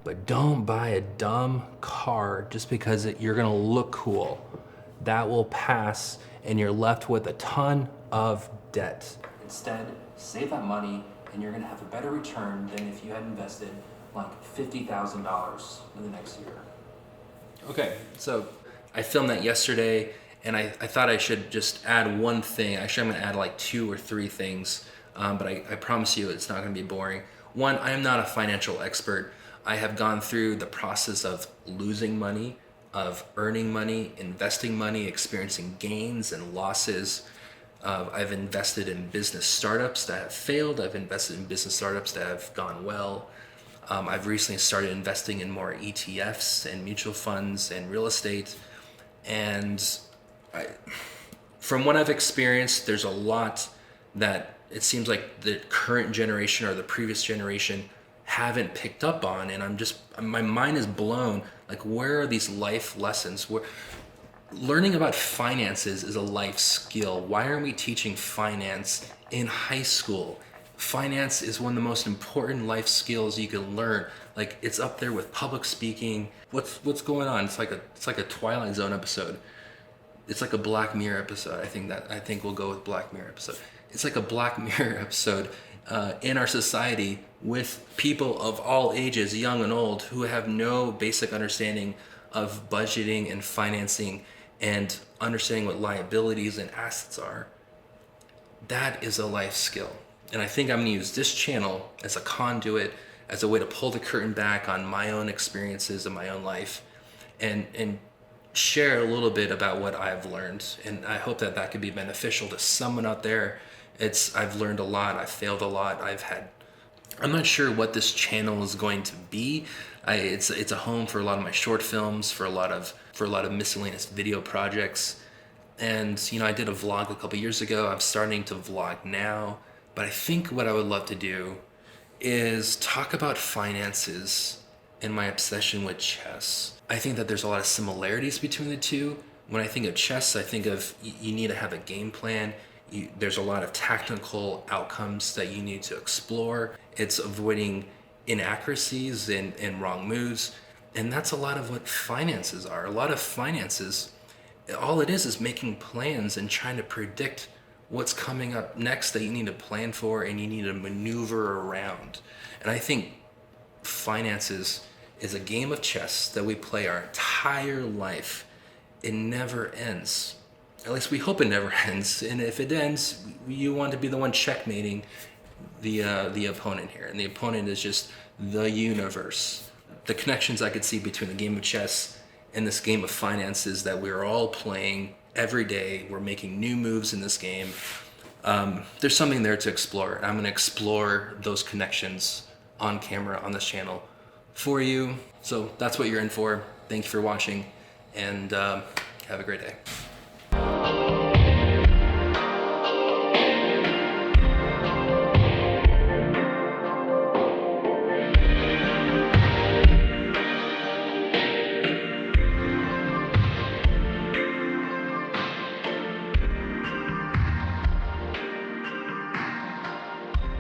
But don't buy a dumb car just because you're gonna look cool. That will pass and you're left with a ton of debt. Instead, save that money and you're gonna have a better return than if you had invested like $50,000 in the next year. Okay, so I filmed that yesterday and I thought I should just add one thing. Actually, I'm gonna add like 2 or 3 things, but I promise you it's not gonna be boring. One, I am not a financial expert. I have gone through the process of losing money, of earning money, investing money, experiencing gains and losses. I've invested in business startups that have failed. I've invested in business startups that have gone well. I've recently started investing in more ETFs and mutual funds and real estate. And from what I've experienced, there's a lot that it seems like the current generation or the previous generation haven't picked up on. And my mind is blown. Like, where are these life lessons? Learning about finances is a life skill. Why aren't we teaching finance in high school? Finance is one of the most important life skills you can learn. Like, it's up there with public speaking. What's going on? It's like a Twilight Zone episode. It's like a Black Mirror episode. I think we'll go with Black Mirror episode. It's like a Black Mirror episode in our society with people of all ages, young and old, who have no basic understanding of budgeting and financing and understanding what liabilities and assets are. That is a life skill. And I think I'm gonna use this channel as a conduit, as a way to pull the curtain back on my own experiences in my own life and share a little bit about what I've learned. And I hope that could be beneficial to someone out there. I've learned a lot, I've failed a lot, I'm not sure what this channel is going to be. It's a home for a lot of my short films, for a lot of miscellaneous video projects. And I did a vlog a couple years ago. I'm starting to vlog now. But I think what I would love to do is talk about finances and my obsession with chess. I think that there's a lot of similarities between the two. When I think of chess, I think of you need to have a game plan. There's a lot of technical outcomes that you need to explore. It's avoiding inaccuracies and wrong moves. And that's a lot of what finances are. A lot of finances, all it is making plans and trying to predict what's coming up next that you need to plan for and you need to maneuver around. And I think finances is a game of chess that we play our entire life. It never ends. At least we hope it never ends. And if it ends, you want to be the one checkmating the opponent here. And the opponent is just the universe. The connections I could see between the game of chess and this game of finances that we're all playing every day. We're making new moves in this game. There's something there to explore. I'm going to explore those connections on camera on this channel for you. So that's what you're in for. Thank you for watching, and have a great day.